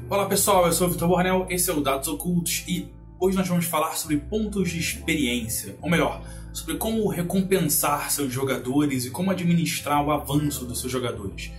Olá pessoal, eu sou o Vitor Bornel, esse é o Dados Ocultos e hoje nós vamos falar sobre pontos de experiência, ou melhor, sobre como recompensar seus jogadores e como administrar o avanço dos seus jogadores.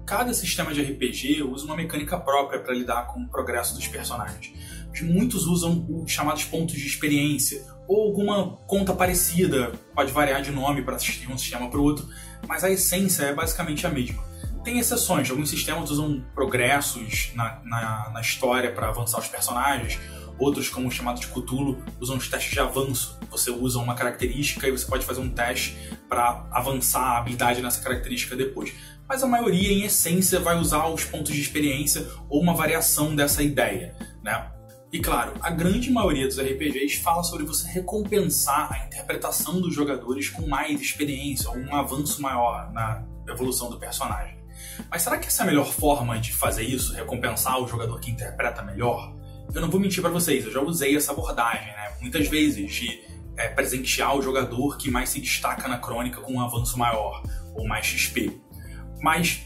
Cada sistema de RPG usa uma mecânica própria para lidar com o progresso dos personagens. Muitos usam os chamados pontos de experiência, ou alguma conta parecida, pode variar de nome para assistir um sistema para o outro, mas a essência é basicamente a mesma. Tem exceções, alguns sistemas usam progressos na história para avançar os personagens, outros, como o chamado de Cthulhu, usam os testes de avanço. Você usa uma característica e você pode fazer um teste para avançar a habilidade nessa característica depois. Mas a maioria, em essência, vai usar os pontos de experiência ou uma variação dessa ideia, né? E claro, a grande maioria dos RPGs fala sobre você recompensar a interpretação dos jogadores com mais experiência ou um avanço maior na evolução do personagem. Mas será que essa é a melhor forma de fazer isso, recompensar o jogador que interpreta melhor? Eu não vou mentir para vocês, eu já usei essa abordagem, né? Muitas vezes, de presentear o jogador que mais se destaca na crônica com um avanço maior, ou mais XP. Mas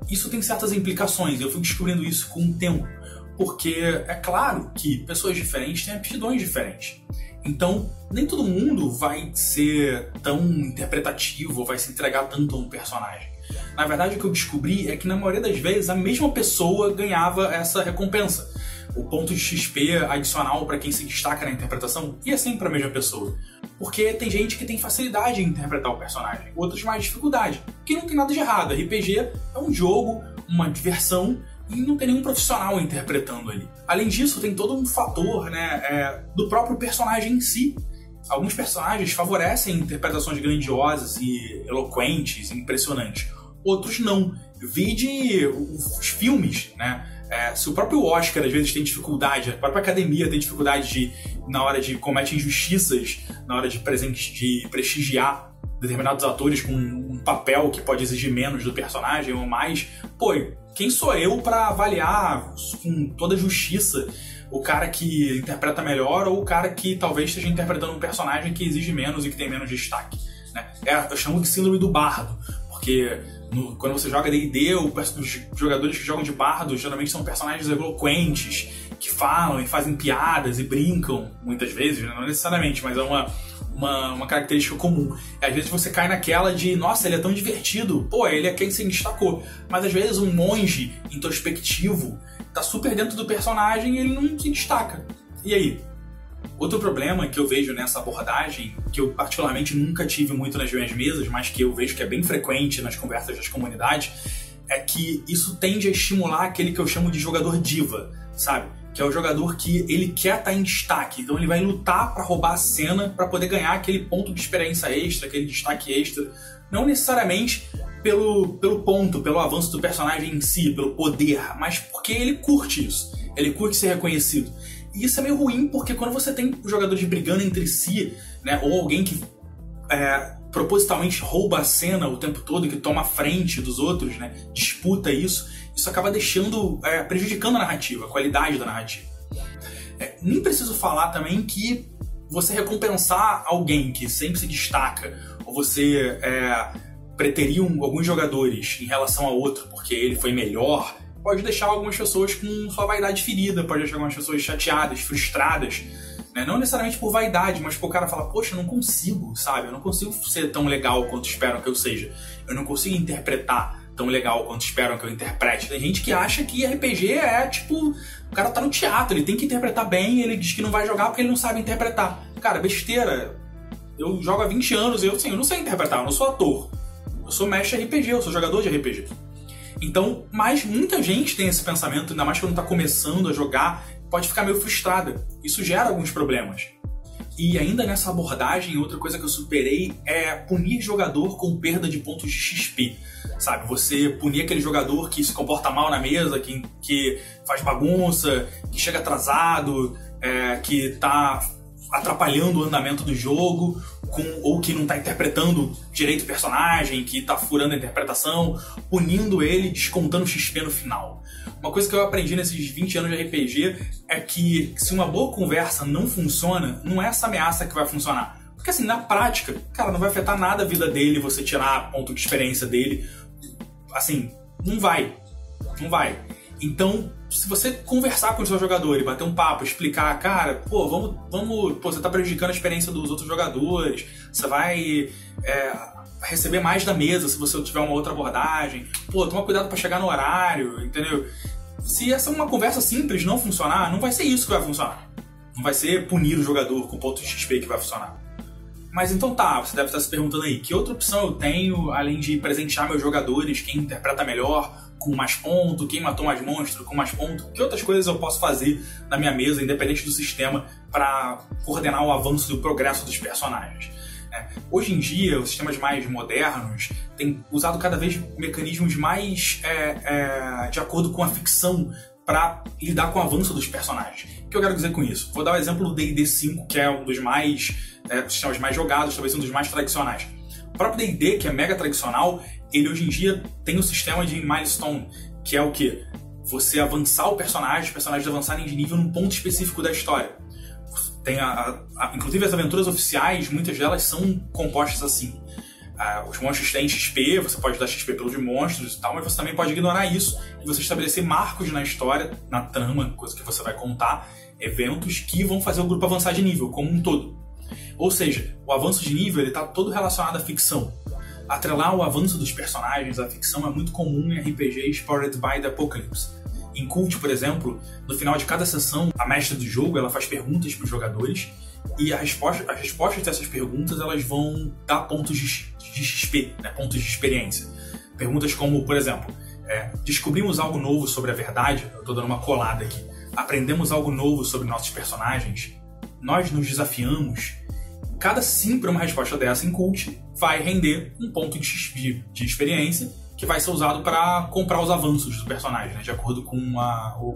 isso tem certas implicações, eu fui descobrindo isso com o tempo. Porque é claro que pessoas diferentes têm aptidões diferentes. Então, nem todo mundo vai ser tão interpretativo ou vai se entregar tanto a um personagem. Na verdade, o que eu descobri é que na maioria das vezes a mesma pessoa ganhava essa recompensa. O ponto de XP adicional para quem se destaca na interpretação ia sempre a mesma pessoa. Porque tem gente que tem facilidade em interpretar o personagem, outros mais dificuldade. Que não tem nada de errado. RPG é um jogo, uma diversão, e não tem nenhum profissional interpretando ali. Além disso, tem todo um fator, né, do próprio personagem em si. Alguns personagens favorecem interpretações grandiosas e eloquentes, impressionantes. Outros não. Vide os filmes, né? Se o próprio Oscar às vezes tem dificuldade, a própria academia tem dificuldade na hora de comete injustiças, na hora de prestigiar determinados atores com um papel que pode exigir menos do personagem ou mais, pô, quem sou eu para avaliar com toda justiça o cara que interpreta melhor ou o cara que talvez esteja interpretando um personagem que exige menos e que tem menos destaque, né? Eu chamo de síndrome do bardo, porque quando você joga D&D, os jogadores que jogam de bardo geralmente são personagens eloquentes, que falam e fazem piadas e brincam, muitas vezes, não necessariamente, mas é uma característica comum. Às vezes você cai naquela de, nossa, ele é tão divertido, pô, ele é quem se destacou. Mas às vezes um monge introspectivo tá super dentro do personagem e ele não se destaca. E aí? Outro problema que eu vejo nessa abordagem, que eu particularmente nunca tive muito nas minhas mesas, mas que eu vejo que é bem frequente nas conversas das comunidades, é que isso tende a estimular aquele que eu chamo de jogador diva, sabe? Que é o jogador que ele quer estar em destaque, então ele vai lutar para roubar a cena para poder ganhar aquele ponto de experiência extra, aquele destaque extra, não necessariamente pelo avanço do personagem em si, pelo poder, mas porque ele curte isso, ele curte ser reconhecido. E isso é meio ruim, porque quando você tem jogadores brigando entre si, né, ou alguém que propositalmente rouba a cena o tempo todo, que toma a frente dos outros, né, disputa isso acaba prejudicando a narrativa, a qualidade da narrativa. Nem preciso falar também que você recompensar alguém que sempre se destaca, ou você preterir alguns jogadores em relação a outro porque ele foi melhor, pode deixar algumas pessoas com sua vaidade ferida, pode deixar algumas pessoas chateadas, frustradas, né? Não necessariamente por vaidade, mas porque o cara fala, poxa, eu não consigo, sabe? Eu não consigo ser tão legal quanto esperam que eu seja. Eu não consigo interpretar tão legal quanto esperam que eu interprete. Tem gente que acha que RPG é tipo, o cara tá no teatro, ele tem que interpretar bem, ele diz que não vai jogar porque ele não sabe interpretar. Cara, besteira. Eu jogo há 20 anos e eu não sei interpretar, eu não sou ator. Eu sou mestre RPG, eu sou jogador de RPG. Então, mas muita gente tem esse pensamento, ainda mais quando tá começando a jogar, pode ficar meio frustrada. Isso gera alguns problemas. E ainda nessa abordagem, outra coisa que eu superei é punir jogador com perda de pontos de XP. Sabe, você punir aquele jogador que se comporta mal na mesa, que faz bagunça, que chega atrasado, que tá atrapalhando o andamento do jogo, ou que não está interpretando direito o personagem, que está furando a interpretação, punindo ele, descontando XP no final. Uma coisa que eu aprendi nesses 20 anos de RPG é que se uma boa conversa não funciona, não é essa ameaça que vai funcionar. Porque assim, na prática, cara, não vai afetar nada a vida dele, você tirar ponto de experiência dele. Assim, não vai. Não vai. Então, se você conversar com o seu jogador e bater um papo, explicar, cara, pô, vamos, você tá prejudicando a experiência dos outros jogadores, você vai receber mais da mesa se você tiver uma outra abordagem, pô, toma cuidado pra chegar no horário, entendeu? Se essa é uma conversa simples não funcionar, não vai ser isso que vai funcionar. Não vai ser punir o jogador com ponto de XP que vai funcionar. Mas então tá, você deve estar se perguntando aí, que outra opção eu tenho, além de presentear meus jogadores, quem interpreta melhor, com mais ponto, quem matou mais monstro com mais ponto, que outras coisas eu posso fazer na minha mesa, independente do sistema, para coordenar o avanço e o progresso dos personagens. Hoje em dia, os sistemas mais modernos têm usado cada vez mecanismos mais de acordo com a ficção para lidar com o avanço dos personagens. O que eu quero dizer com isso? Vou dar o exemplo do D&D 5, que é um dos sistemas mais jogados, talvez um dos mais tradicionais. O próprio D&D, que é mega tradicional, ele hoje em dia tem o sistema de milestone, que é o quê? Você avançar os personagens avançarem de nível num ponto específico da história. Tem inclusive as aventuras oficiais, muitas delas são compostas assim. Os monstros têm XP, você pode dar XP pelos monstros e tal, mas você também pode ignorar isso e você estabelecer marcos na história, na trama, coisa que você vai contar, eventos que vão fazer o grupo avançar de nível como um todo. Ou seja, o avanço de nível está todo relacionado à ficção. Atrelar o avanço dos personagens à ficção é muito comum em RPGs Powered by the Apocalypse. Em Cult, por exemplo, no final de cada sessão, a mestra do jogo ela faz perguntas para os jogadores e as respostas dessas perguntas elas vão dar pontos de XP, né, pontos de experiência. Perguntas como, por exemplo, descobrimos algo novo sobre a verdade? Eu estou dando uma colada aqui. Aprendemos algo novo sobre nossos personagens? Nós nos desafiamos? Cada sim para uma resposta dessa em Cult vai render um ponto de experiência que vai ser usado para comprar os avanços do personagem, né, de acordo com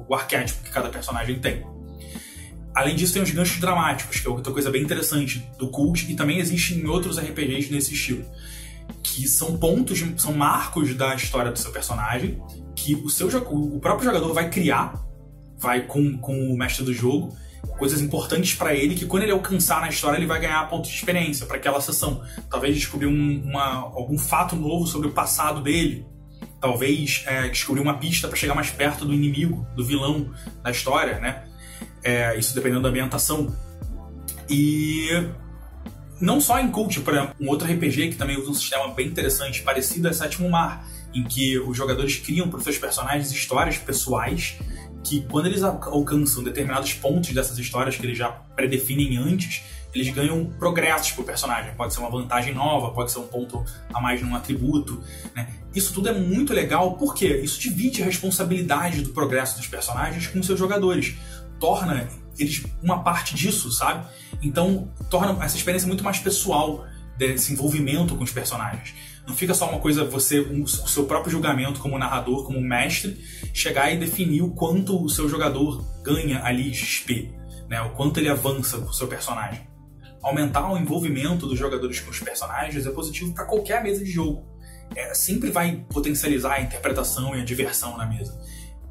o arquétipo que cada personagem tem. Além disso, tem os ganchos dramáticos, que é outra coisa bem interessante do Cult, e também existe em outros RPGs nesse estilo, que são são marcos da história do seu personagem, que o próprio jogador vai criar, vai com o mestre do jogo, coisas importantes para ele, que quando ele alcançar na história ele vai ganhar pontos de experiência para aquela sessão. Talvez descobrir algum fato novo sobre o passado dele, talvez descobrir uma pista para chegar mais perto do inimigo, do vilão da história, né? Isso dependendo da ambientação. E não só em Cult, por exemplo, um outro RPG que também usa um sistema bem interessante, parecido é Sétimo Mar, em que os jogadores criam para os seus personagens histórias pessoais que, quando eles alcançam determinados pontos dessas histórias que eles já predefinem antes, eles ganham progressos pro personagem. Pode ser uma vantagem nova, pode ser um ponto a mais num atributo, né? Isso tudo é muito legal porque isso divide a responsabilidade do progresso dos personagens com seus jogadores. Torna eles uma parte disso, sabe? Então, torna essa experiência muito mais pessoal, desse envolvimento com os personagens. Não fica só uma coisa, o seu próprio julgamento como narrador, como mestre, chegar e definir o quanto o seu jogador ganha ali de XP, né? O quanto ele avança com o seu personagem. Aumentar o envolvimento dos jogadores com os personagens é positivo para qualquer mesa de jogo. Sempre vai potencializar a interpretação e a diversão na mesa.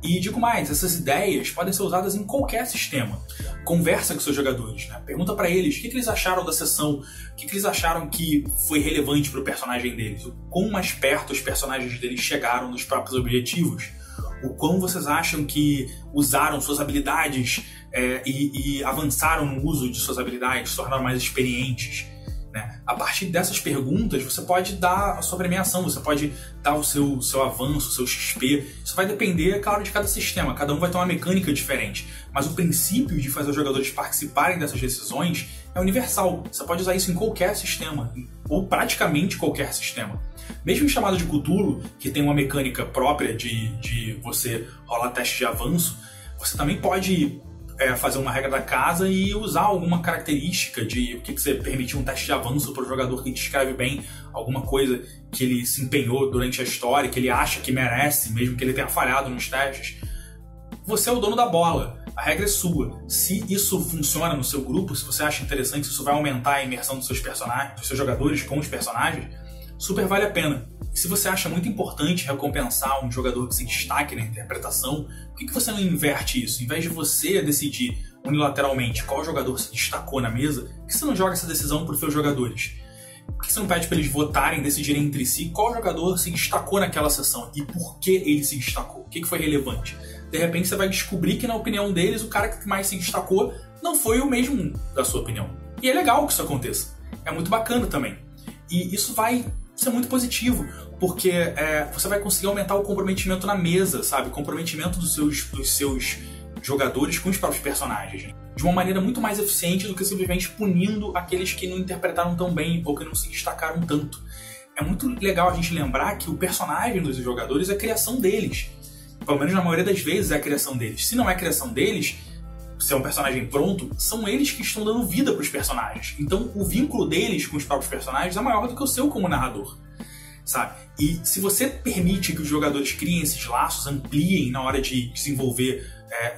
E digo mais, essas ideias podem ser usadas em qualquer sistema. Conversa com seus jogadores, né? Pergunta para eles o que eles acharam da sessão, o que eles acharam que foi relevante para o personagem deles, o quão mais perto os personagens deles chegaram nos próprios objetivos, o quão vocês acham que usaram suas habilidades e avançaram no uso de suas habilidades, se tornaram mais experientes. Né? A partir dessas perguntas, você pode dar a sua premiação, você pode dar o seu avanço, o seu XP. Isso vai depender, claro, de cada sistema. Cada um vai ter uma mecânica diferente. Mas o princípio de fazer os jogadores participarem dessas decisões é universal. Você pode usar isso em qualquer sistema, ou praticamente qualquer sistema. Mesmo em Chamado de Cthulhu, que tem uma mecânica própria de você rolar teste de avanço, você também pode fazer uma regra da casa e usar alguma característica de o que você permitir um teste de avanço para o jogador que descreve bem alguma coisa que ele se empenhou durante a história, que ele acha que merece, mesmo que ele tenha falhado nos testes. Você é o dono da bola, a regra é sua. Se isso funciona no seu grupo, se você acha interessante, se isso vai aumentar a imersão dos seus personagens, dos seus jogadores com os personagens, super vale a pena. E se você acha muito importante recompensar um jogador que se destaque na interpretação, por que você não inverte isso? Em vez de você decidir unilateralmente qual jogador se destacou na mesa, por que você não joga essa decisão para os seus jogadores? Por que você não pede para eles votarem, decidirem entre si qual jogador se destacou naquela sessão e por que ele se destacou? O que foi relevante? De repente você vai descobrir que, na opinião deles, o cara que mais se destacou não foi o mesmo da sua opinião. E é legal que isso aconteça. É muito bacana também. E isso vai ser muito positivo, porque você vai conseguir aumentar o comprometimento na mesa, sabe? O comprometimento dos seus jogadores com os próprios personagens, né? De uma maneira muito mais eficiente do que simplesmente punindo aqueles que não interpretaram tão bem ou que não se destacaram tanto. É muito legal a gente lembrar que o personagem dos jogadores é a criação deles. Pelo menos na maioria das vezes é a criação deles. Se não é a criação deles, se é um personagem pronto, são eles que estão dando vida para os personagens. Então o vínculo deles com os próprios personagens é maior do que o seu como narrador, sabe? E se você permite que os jogadores criem esses laços, ampliem na hora de desenvolver,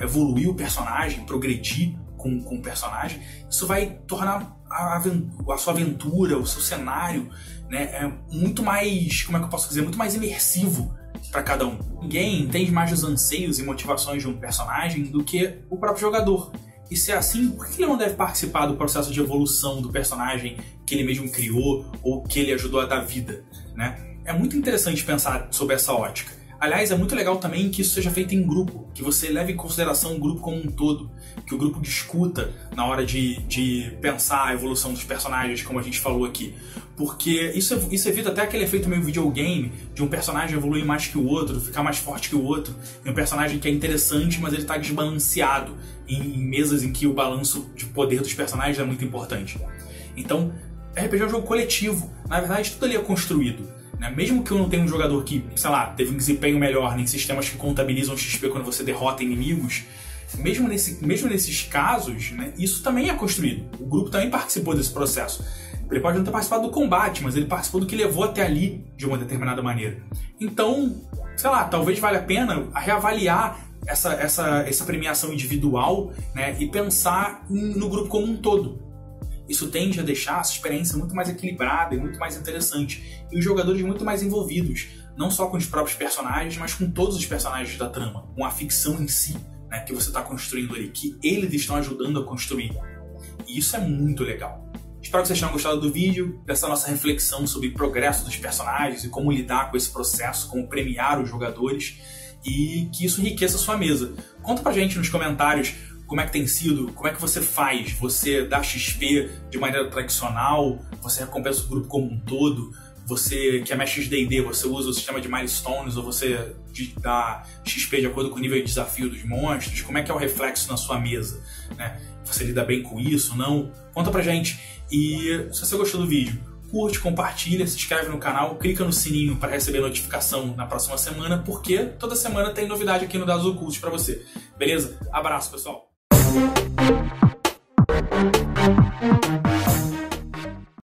evoluir o personagem, progredir com o personagem, isso vai tornar a sua aventura, o seu cenário, né, muito mais, como é que eu posso dizer, muito mais imersivo para cada um. Ninguém entende mais os anseios e motivações de um personagem do que o próprio jogador. E se é assim, por que ele não deve participar do processo de evolução do personagem que ele mesmo criou ou que ele ajudou a dar vida, né? É muito interessante pensar sobre essa ótica. Aliás, é muito legal também que isso seja feito em grupo, que você leve em consideração o grupo como um todo, que o grupo discuta na hora de pensar a evolução dos personagens, como a gente falou aqui. Porque isso evita até aquele efeito meio videogame, de um personagem evoluir mais que o outro, ficar mais forte que o outro, e um personagem que é interessante, mas ele está desbalanceado em mesas em que o balanço de poder dos personagens é muito importante. Então, RPG é um jogo coletivo, na verdade tudo ali é construído. Mesmo que eu não tenha um jogador que, sei lá, teve um desempenho melhor em sistemas que contabilizam XP quando você derrota inimigos, mesmo nesses casos, né, isso também é construído. O grupo também participou desse processo. Ele pode não ter participado do combate, mas ele participou do que levou até ali de uma determinada maneira. Então, sei lá, talvez valha a pena reavaliar essa premiação individual, né, e pensar no grupo como um todo. Isso tende a deixar essa experiência muito mais equilibrada e muito mais interessante. E os jogadores muito mais envolvidos, não só com os próprios personagens, mas com todos os personagens da trama, com a ficção em si, né, que você está construindo ali, que eles estão ajudando a construir. E isso é muito legal. Espero que vocês tenham gostado do vídeo, dessa nossa reflexão sobre o progresso dos personagens e como lidar com esse processo, como premiar os jogadores, e que isso enriqueça a sua mesa. Conta pra gente nos comentários como é que tem sido, como é que você faz, você dá XP de maneira tradicional, você recompensa o grupo como um todo, você que é mestre de D&D, você usa o sistema de milestones ou você dá XP de acordo com o nível de desafio dos monstros, como é que é o reflexo na sua mesa, né? Você lida bem com isso, não? Conta pra gente. E se você gostou do vídeo, curte, compartilha, se inscreve no canal, clica no sininho para receber notificação na próxima semana, porque toda semana tem novidade aqui no Dados Ocultos para você. Beleza? Abraço, pessoal!